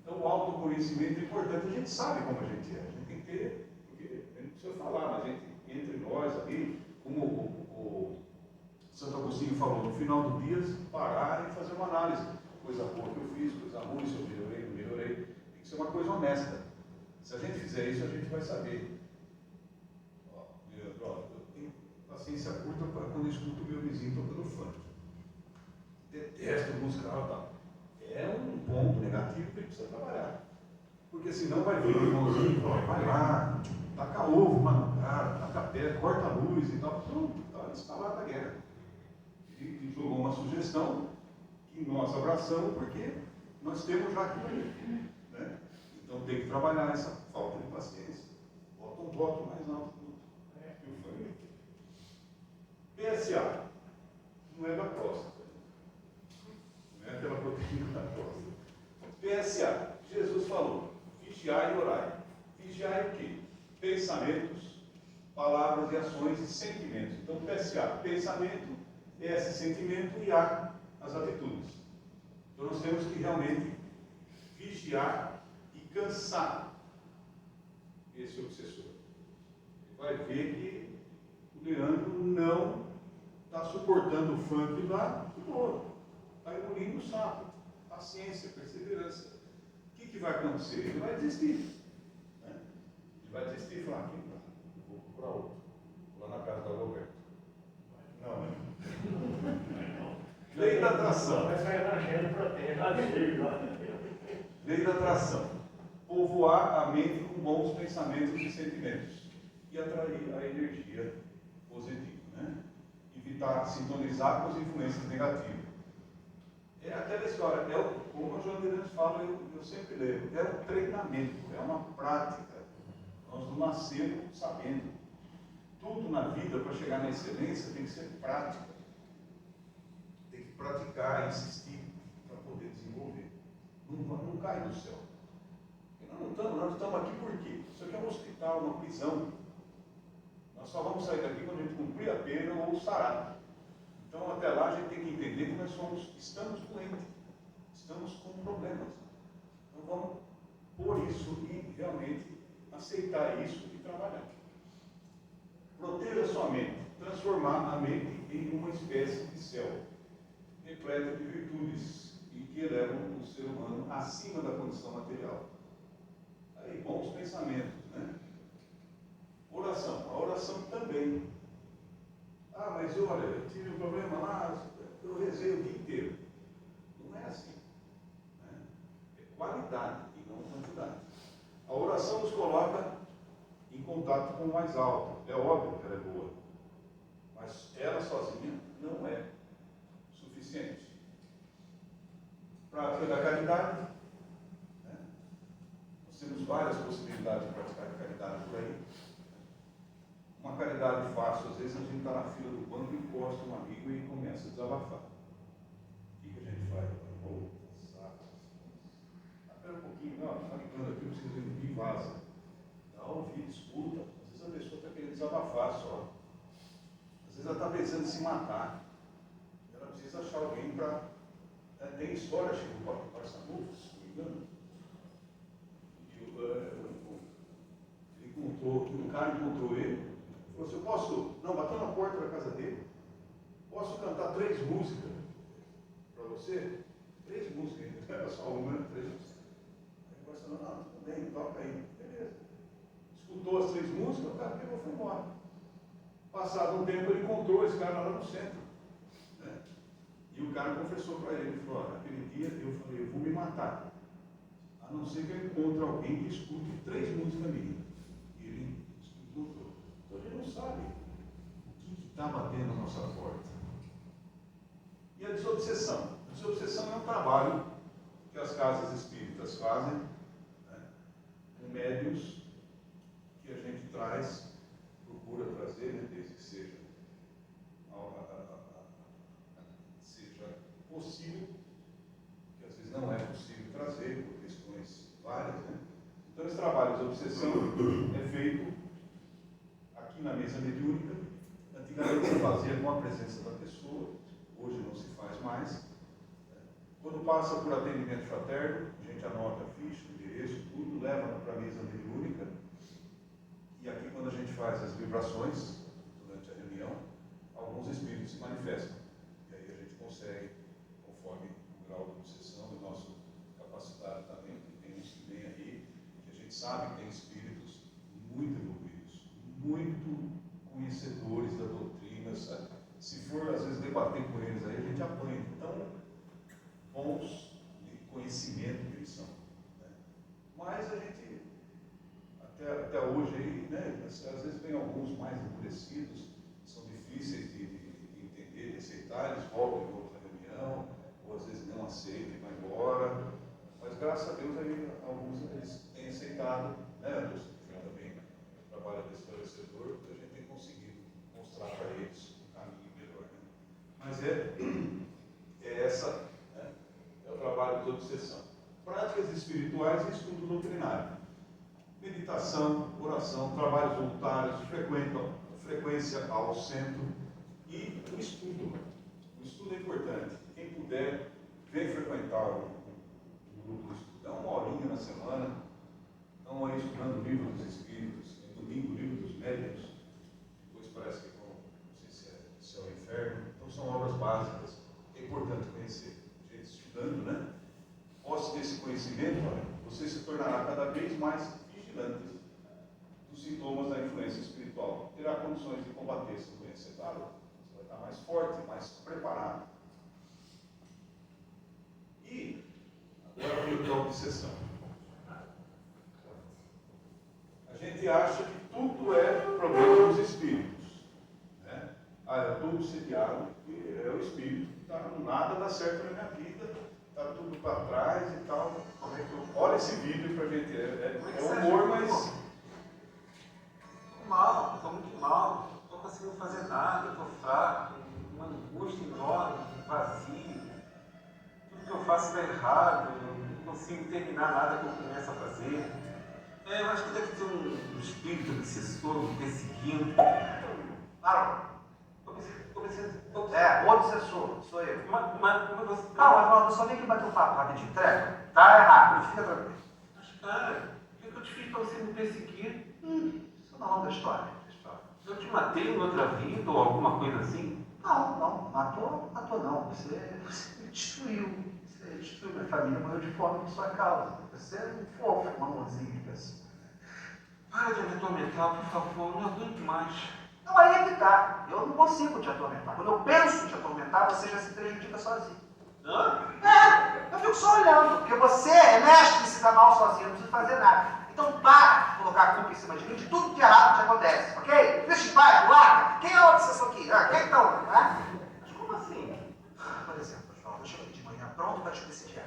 Então o autoconhecimento é importante. A gente sabe como a gente é. A gente tem que ter, porque a gente não precisa falar, mas a gente, entre nós ali, como o Santo Agostinho falou, no final do dia, parar e fazer uma análise. Coisa boa que eu fiz, coisa ruim, se eu melhorei, não melhorei. Tem que ser uma coisa honesta. Se a gente fizer isso, a gente vai saber. Eu tenho paciência curta para quando eu escuto o meu vizinho tocando funk. Detesto música tal. É um ponto negativo que ele precisa trabalhar. Porque senão vai vir o irmãozinho, vai lá, taca ovo, mano, cara, taca pedra, corta a luz e tal. Pronto, está instalada a guerra. Ele jogou uma sugestão que nós abraçamos porque nós temos já aquilo ali. Né? Então tem que trabalhar essa falta de paciência. Bota um voto mais alto que o funk. PSA não é da próstata. Não é aquela proteína da próstata. PSA, Jesus falou, vigiai e orai. Vigiai o quê? Pensamentos, palavras e ações e sentimentos. Então PSA, pensamento, S, sentimento e A, as atitudes. Então nós temos que realmente vigiar e cansar esse obsessor. Ele vai ver que o Leandro não está suportando o funk lá, está engolindo o sapo. Paciência, perseverança. O que vai acontecer? Ele vai desistir. Né? Ele vai desistir e falar, vou procurar outro. Vou lá na casa da Roberta. Não, né? Lei da atração. Lei da atração. Povoar a mente com bons pensamentos e sentimentos. E atrair a energia positiva. Né? Evitar sintonizar com as influências negativas. É aquela história, como a Joana de Ângeles fala, eu sempre leio, é um treinamento, é uma prática. Nós não nascemos sabendo. Tudo na vida, para chegar na excelência, tem que ser prática. Tem que praticar, insistir, para poder desenvolver. Não cai do céu. Nós estamos aqui por quê? Isso aqui é um hospital, uma prisão. Nós só vamos sair daqui quando a gente cumprir a pena ou sarar. Então, até lá, a gente tem que entender que nós estamos doentes, estamos com problemas. Então, vamos pôr isso e realmente aceitar isso e trabalhar. Proteja sua mente, transformar a mente em uma espécie de céu, repleta de virtudes e que elevam o ser humano acima da condição material. Aí, bons pensamentos, né? Oração. A oração também. Ah, mas olha, eu tive um problema lá, eu rezei o dia inteiro. Não é assim. Né? É qualidade e não quantidade. A oração nos coloca em contato com o mais alto. É óbvio que ela é boa, mas ela sozinha não é suficiente. Prática da caridade. Né? Nós temos várias possibilidades de praticar a caridade por aí. Uma caridade fácil, às vezes a gente está na fila do banco, encosta um amigo e começa a desabafar. O que a gente faz? Oh, saco. Espera um pouquinho, não, está ligando aqui, eu preciso ir e vaza. Dá ouvido, escuta. Às vezes a pessoa está querendo desabafar só. Às vezes ela está pensando em se matar. Ela precisa achar alguém para. Tem história, chegou o Barçanufo, se não me engano. Ele encontrou, um cara encontrou ele. Falou assim, eu posso, não, bateu na porta da casa dele, posso cantar 3 músicas para você? 3 músicas, não era só uma, 3 músicas. Aí ele falou assim, não, tudo bem, toca aí. Beleza. Escutou as 3 músicas, o cara pegou e foi embora. Passado um tempo, ele encontrou esse cara lá no centro. Né? E o cara confessou para ele, ele falou, naquele dia eu falei, eu vou me matar. A não ser que eu encontre alguém que escute 3 músicas minhas. E ele escutou. Então a gente não sabe o que está batendo na nossa porta. E a desobsessão? A desobsessão é um trabalho que as casas espíritas fazem, né, com médiuns que a gente traz, procura trazer, né, desde que seja possível, que às vezes não é possível trazer, por questões várias. Né? Então esse trabalho de obsessão é feito aqui na mesa mediúnica. Antigamente se fazia com a presença da pessoa, hoje não se faz mais. Quando passa por atendimento fraterno, a gente anota a ficha, o endereço, tudo, leva para a mesa mediúnica. E aqui, quando a gente faz as vibrações, durante a reunião, alguns espíritos se manifestam. E aí a gente consegue, conforme o grau de obsessão e nossa capacidade também, que tem uns que vem aí, que a gente sabe que tem espíritos muito evoluídos, muito conhecedores da doutrina, sabe? Se for, às vezes, debater com eles aí, a gente apanha. Então, bons de conhecimento que eles são. Né? Mas a gente, até hoje, aí, né, às vezes vem alguns mais endurecidos, são difíceis de entender, de aceitar, eles voltam em outra reunião, ou às vezes não aceitam e vão embora. Mas graças a Deus, aí, alguns eles têm aceitado, né, Anderson, que também trabalha de esclarecedor, a gente tem conseguido mostrar para eles um caminho melhor. Né? Mas é essa, né, é o trabalho de obsessão. Práticas espirituais e estudo doutrinário. Meditação, oração, trabalhos voluntários, frequência ao centro e o estudo. O estudo é importante. Quem puder, vem frequentar o grupo de estudo. Dá uma horinha na semana, estão aí estudando o livro dos Espíritos, domingo o livro dos Médiuns, depois parece que vão, não sei se é Céu e Inferno. Então são obras básicas, é importante conhecer. A gente estudando, né? Posse desse conhecimento, olha, você se tornará cada vez mais vigilantes dos sintomas da influência espiritual. Terá condições de combater essa doença. Claro, você vai estar mais forte, mais preparado. E agora vem a obsessão. A gente acha que tudo é problema dos espíritos. Né? Eu estou obsediado, porque é o espírito que está, nada dá certo na minha vida, está tudo para trás e tal. Olha esse vídeo para a gente. É humor, mas. Estou mal, estou muito mal, não estou conseguindo fazer nada, estou fraco, uma angústia enorme, um vazio. Tudo que eu faço está errado, não consigo terminar nada que eu começo a fazer. Eu acho que deve ter um espírito obsessor me perseguindo. Claro, estou É, obsessor, sou eu. Mas você... Calma, Arnaldo, só vem aqui bater um papo rapidinho, treca. Tá, é rápido, fica tranquilo. Mas, cara, o que eu te fiz pra você me perseguir? Isso não é longa história. Eu te matei em outra vida ou alguma coisa assim? Não, matou não. Você me destruiu. Você destruiu minha família, morreu de fome por sua causa. Você é um fofo, um amorzinho de pessoa. Para de me atormentar, por favor, não aguento mais. Não, aí é que tá. Eu não consigo te atormentar. Quando eu penso em te atormentar, você já se prejudica sozinho. Hã? Eu fico só olhando, porque você é mestre em se dar mal sozinho, não precisa fazer nada. Então para de colocar a culpa em cima de mim de tudo que errado te acontece, ok? Deixa em paz, larga. Quem é a obsessão aqui? Quem então? Mas como assim? Por exemplo, João, eu chego aqui de manhã pronto para te decidir.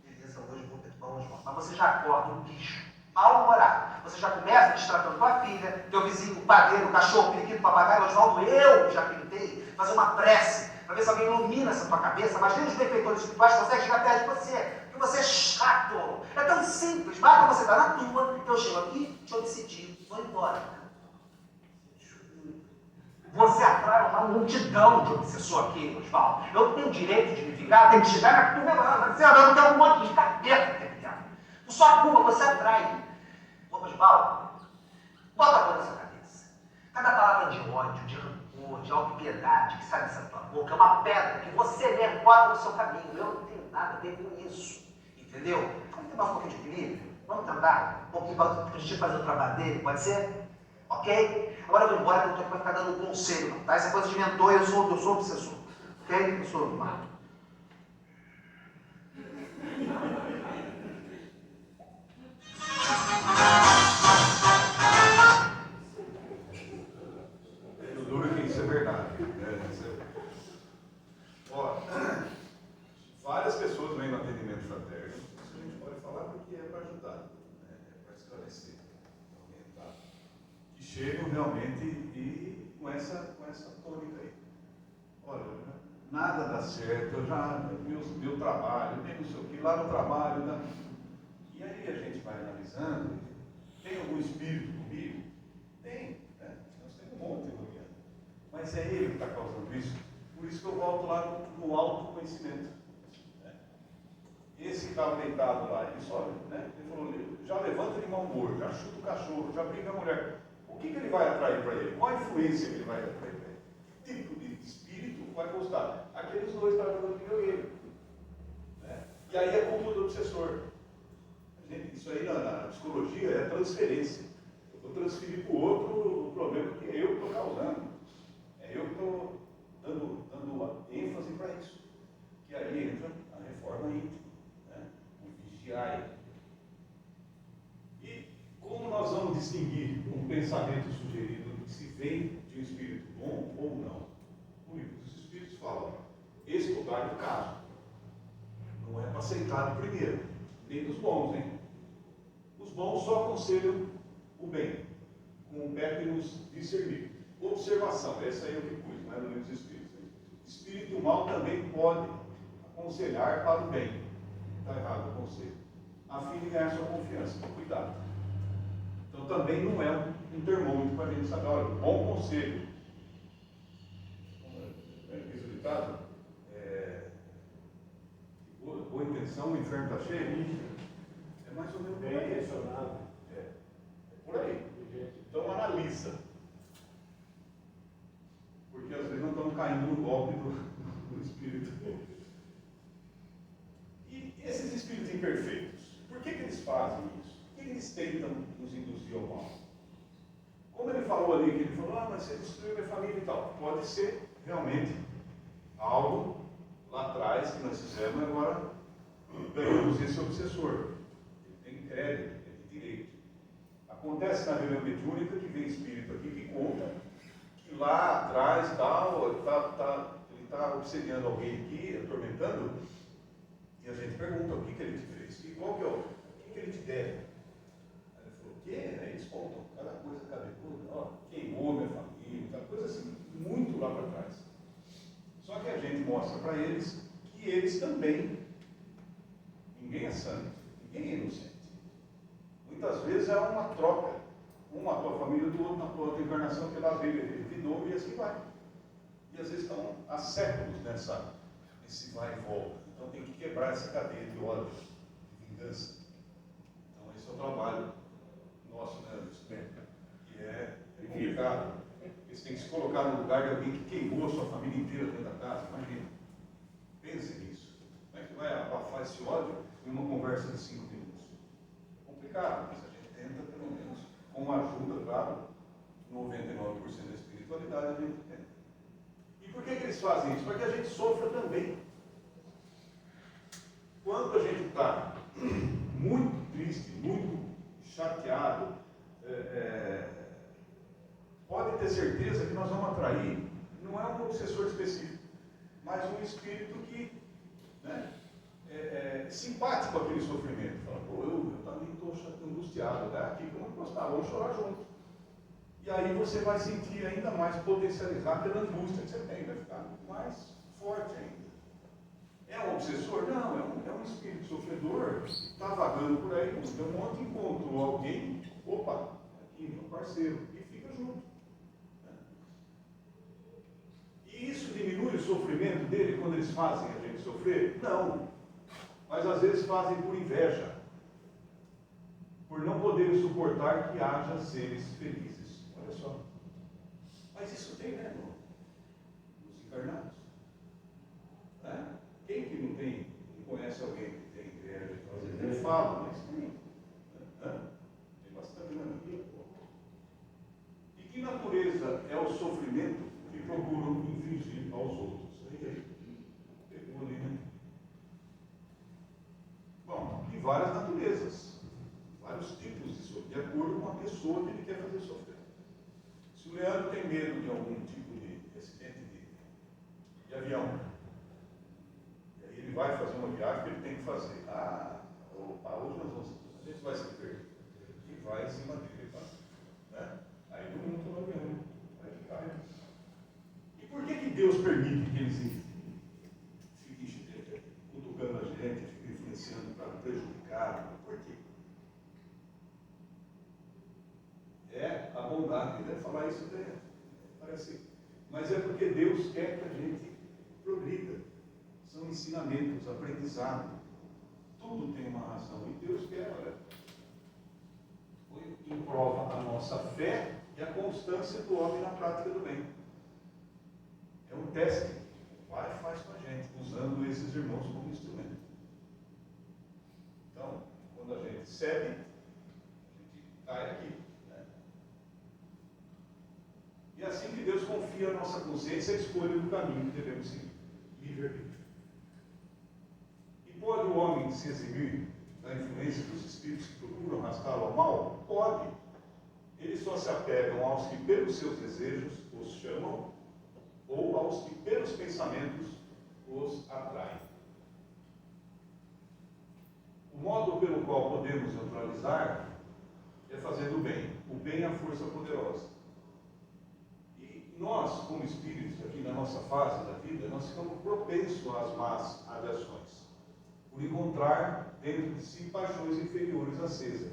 Beleza, hoje eu vou perturbar o João. Mas você já acorda um bicho, mal-humorado. Você já começa destratando tua filha, teu vizinho, o padeiro, o cachorro, o periquito, o papagaio, Oswaldo, eu já tentei fazer uma prece para ver se alguém ilumina essa tua cabeça, mas nem os benfeitores espirituais conseguem chegar perto de você. Porque você é chato. É tão simples. Basta você estar na tua, eu chego aqui, te obsedi, vou embora. Você atrai uma multidão de obsessor aqui, Oswaldo. Eu tenho o direito de me vingar, tenho que chegar na cotovelada. Você andando, tem um monte de capeta aqui dentro. Por sua culpa, você atrai. Ô, Oswaldo, bota a coisa na sua cabeça. Cada palavra de ódio, de rancor, de autopiedade que sai dessa tua boca é uma pedra que você mesmo bota no seu caminho. Eu não tenho nada a ver com isso. Entendeu? Vamos tentar um pouquinho de equilíbrio? Vamos tentar um pouquinho para a gente fazer o trabalho dele, pode ser? Ok? Agora eu vou embora, que eu não estou aqui para ficar dando um conselho, não, tá? Essa é coisa de mentor, eu sou obsessor. Ok? Eu sou mato. Eu duro que isso é verdade. Ó, várias pessoas vêm no atendimento fraterno. Isso a gente pode falar porque é para ajudar, né? É para esclarecer, orientar. Que chegam realmente e com essa tônica aí. Olha, nada dá certo, meu trabalho, tem não sei o que, lá no trabalho. E aí a gente vai analisando, tem algum espírito comigo? Tem, né? Nós temos um monte de mulher. Mas é ele que está causando isso. Por isso que eu volto lá no autoconhecimento. Né? Esse que estava deitado lá, ele só, né? Ele falou, já levanta de mau humor, já chuta o cachorro, já briga a mulher. O que ele vai atrair para ele? Qual a influência que ele vai atrair para ele? Que tipo de espírito vai gostar? Aqueles dois estavam jogando videogame. Né? E aí é culpa do obsessor. Isso aí na psicologia é transferência. Eu vou transferir para o outro o problema que eu estou causando. É eu que estou dando ênfase para isso. Que aí entra a reforma íntima, né? O vigiar. E como nós vamos distinguir um pensamento sugerido que se vem de um espírito bom ou não? O livro dos Espíritos fala, estudar o caso. Não é para aceitar no primeiro, nem dos bons, hein? Os bons só aconselham o bem, com o pé que nos discernir. Observação, essa aí é o que pus, não é no livro dos Espíritos. Espírito mal também pode aconselhar para o bem. Está errado o conselho. A fim de ganhar sua confiança. Então, cuidado. Então, também não é um termômetro para a gente saber, olha, bom conselho. Diz o ditado, boa intenção, o inferno está cheio. É mais ou menos por aí. Bem intencionado. É por aí. Então, analisa. Porque às vezes não estamos caindo no golpe do espírito. E esses espíritos imperfeitos, por que eles fazem isso? Por que eles tentam nos induzir ao mal? Como ele falou ali, que ele falou, mas você destruiu minha família e tal. Pode ser realmente algo lá atrás que nós fizemos e agora ganhamos esse obsessor. Ele tem crédito, ele tem direito. Acontece na reunião mediúnica que vem espírito aqui que conta que lá atrás ele está obsediando alguém aqui, atormentando, e a gente pergunta o que ele te fez, e qual que é o que ele te deve. Aí ele falou, o quê? Aí eles contam cada coisa, cada coisa, queimou minha família, cada coisa assim, muito lá para trás. Só que a gente mostra para eles que eles também, ninguém é santo, ninguém é inocente. Muitas vezes é uma troca. Um matou a família do outro, na outra encarnação que lá veio, ele vidou e assim vai. E às vezes estão há séculos nesse vai e volta. Então tem que quebrar essa cadeia de ódio, de vingança. Então esse é o trabalho nosso, né, que é complicado. Porque você tem que se colocar no lugar de alguém que queimou a sua família inteira dentro da casa. Imagina. Pense nisso. Como é que vai abafar esse ódio em uma conversa de 5 minutos? É complicado, mas a gente tenta, pelo menos, com a ajuda, claro, 99% da espiritualidade a gente tenta. E por que eles fazem isso? Para que a gente sofra também. Quando a gente está muito triste, muito chateado, pode ter certeza que nós vamos atrair, não é um obsessor específico, mas um espírito que, né, é simpático com aquele sofrimento. Fala, pô, eu também estou angustiado, né? Aqui que eu não gostava, vamos chorar junto. E aí você vai sentir ainda mais potencializar pela angústia que você tem, vai ficar mais forte ainda. É um obsessor? Não, é um espírito sofredor que está vagando por aí, de um monte, encontrou alguém, opa, aqui, meu parceiro, e fica junto. E isso diminui o sofrimento dele quando eles fazem a gente sofrer? Não. Mas às vezes fazem por inveja, por não poderem suportar que haja seres felizes. Olha só. Mas isso tem, né, nos encarnados. Né? Quem que não conhece alguém que tem inveja? Às vezes nem fala, mas tem. Né? Tem bastante na vida. E que natureza é o sofrimento que procuram infligir aos outros? Aí, pegou ali, né? Bom, de várias naturezas, vários tipos de sofrimento, de acordo com a pessoa que ele quer fazer sofrer. Se o Leandro tem medo de algum tipo de acidente de avião, e aí ele vai fazer uma viagem que ele tem que fazer. Hoje a gente vai se perder. E vai em cima dele, né? Aí não monta no avião, vai ficar. E por que Deus permite que eles fiquem cutucando a gente, fiquem influenciando para prejudicar? Por quê? É a bondade, né? Falar isso parece. Mas é porque Deus quer que a gente progrida. São ensinamentos, aprendizado. Tudo tem uma razão. E Deus quer, olha, põe em prova a nossa fé e a constância do homem na prática do bem. É um teste que o Pai faz com a gente, usando esses irmãos como instrumento. Então, quando a gente cede, a gente cai aqui. Né? E é assim que Deus confia a nossa consciência a escolha do caminho que devemos seguir. Livre-arbítrio. E pode o homem se eximir da influência dos espíritos que procuram arrastá-lo ao mal? Pode. Eles só se apegam aos que pelos seus desejos os chamam ou aos que pelos pensamentos os atraem. O modo pelo qual podemos neutralizar é fazendo o bem. O bem é a força poderosa. E nós, como espíritos, aqui na nossa fase da vida, nós ficamos propensos às más aviações, por encontrar dentro de si paixões inferiores à César.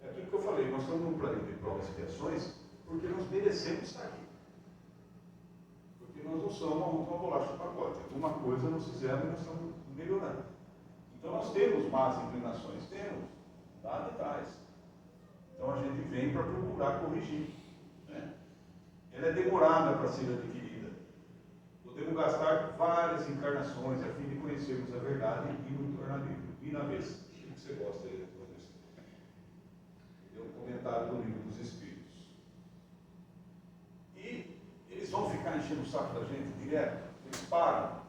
É aquilo que eu falei, nós estamos num planeta de provas e expiações porque nós merecemos estar aqui. Porque nós não somos uma bolacha de pacote. Alguma coisa nós fizemos e nós estamos melhorando. Então nós temos más inclinações, temos, lá de trás. Então a gente vem para procurar corrigir. Né? Ela é demorada para ser adquirida. Podemos gastar várias encarnações a fim de conhecermos a verdade e nos tornar livre. E na vez, o que você gosta aí, é um comentário do Livro dos Espíritos. E eles vão ficar enchendo o saco da gente direto. Eles param.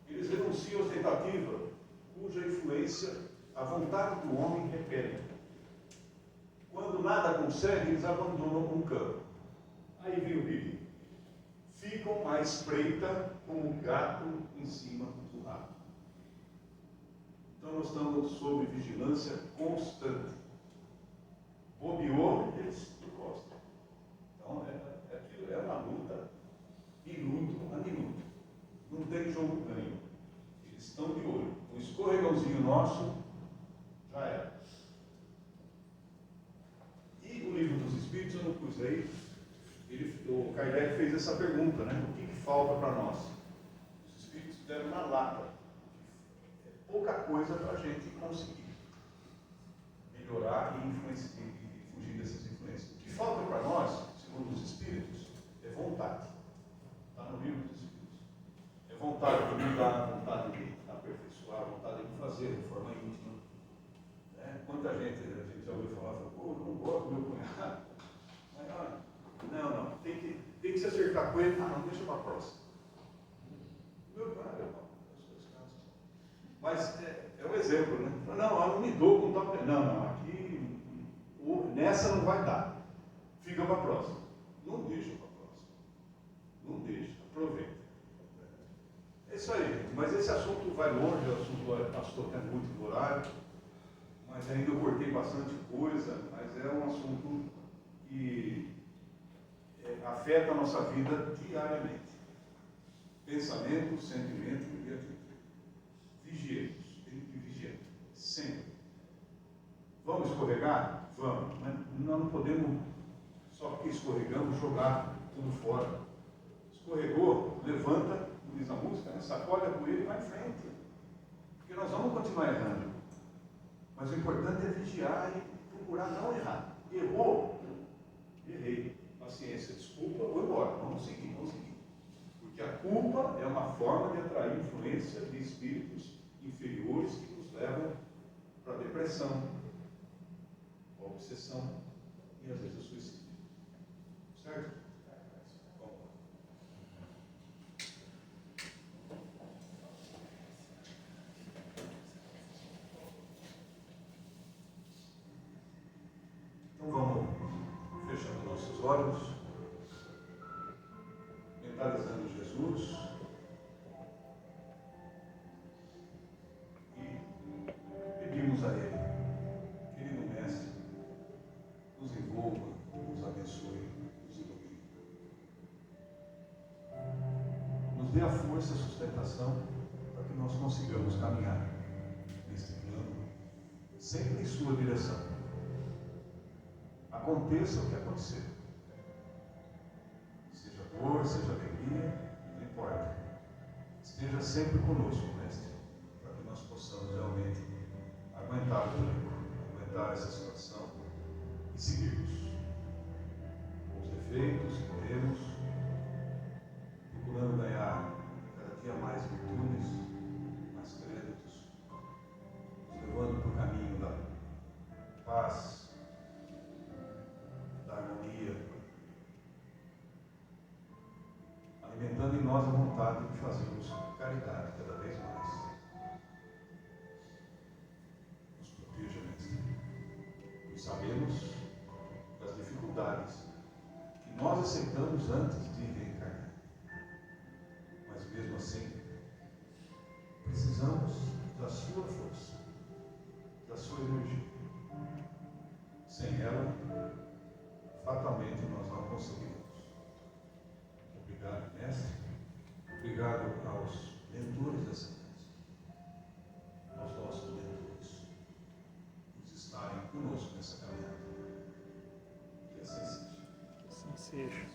Eles renunciam à tentativa cuja influência a vontade do homem repele. Quando nada consegue, eles abandonam um campo. Aí vem o perigo. Ficam à espreita como um gato em cima do rato. Então nós estamos sob vigilância constante. Bobeou, eles encostam. Então é uma luta minuto a minuto. Não tem jogo ganho. Eles estão de olho. Um escorregãozinho nosso já era. E o Livro dos Espíritos eu não pus aí, o Kardec fez essa pergunta, né? O que falta para nós? Os espíritos deram na lata. É pouca coisa para a gente conseguir melhorar e influenciar, e fugir dessas influências. O que falta para nós, segundo os espíritos, é vontade. Está no livro dos espíritos. É vontade de mudar, vontade de aperfeiçoar, vontade de fazer de forma íntima. Né? Quanta gente a gente já ouviu falar, pô, eu não gosto do meu cunhado. Mas, olha, não, tem que se acertar com ele. Não, deixa para a próxima. Meu cunhado, mas é um exemplo, né? Não, eu não me dou com tal. Não, aqui nessa não vai dar. Fica para a próxima. Não deixa para a próxima. Não deixa, aproveita. É isso aí, gente. Mas esse assunto vai longe, o assunto passou até muito do horário, mas ainda eu cortei bastante coisa, mas é um assunto que afeta a nossa vida diariamente. Pensamento, sentimento e atitude. Vigiemos, tem que vigiar, sempre. Vamos escorregar? Vamos, mas nós não podemos, só porque escorregamos, jogar tudo fora. Escorregou, levanta, como diz a música, né? Sacode a poeira e vai em frente. Porque nós vamos continuar errando. Mas o importante é vigiar e procurar não errar. Errou? Errei. Paciência, desculpa, vou embora. Vamos seguir. Porque a culpa é uma forma de atrair influência de espíritos inferiores que nos levam para a depressão, a obsessão e às vezes o suicídio. Certo? Bom. Então vamos fechando nossos olhos, mentalizando Jesus e pedimos a Ele, querido Mestre, nos envolva, nos abençoe, nos ilumine. Nos dê a força e a sustentação para que nós consigamos caminhar neste plano, sempre em sua direção. Aconteça o que acontecer. Seja dor, seja alegria, não importa. Esteja sempre conosco, Mestre, para que nós possamos realmente aguentar o tempo, aguentar essa situação e seguirmos com os defeitos que temos, procurando ganhar cada dia mais virtudes, mais créditos, nos levando para o caminho da paz, da harmonia, alimentando em nós a vontade de fazermos caridade cada vez mais. Nos proteja, Mestre. Pois sabemos das dificuldades que nós aceitamos antes de reencarnar. Mas mesmo assim, precisamos da sua força, da sua energia. Sem ela, fatalmente nós não conseguiremos. Obrigado, Mestre. Obrigado aos mentores dessa casa, aos nossos mentores, por estarem conosco nessa caminhada. Que assim seja. Assim seja.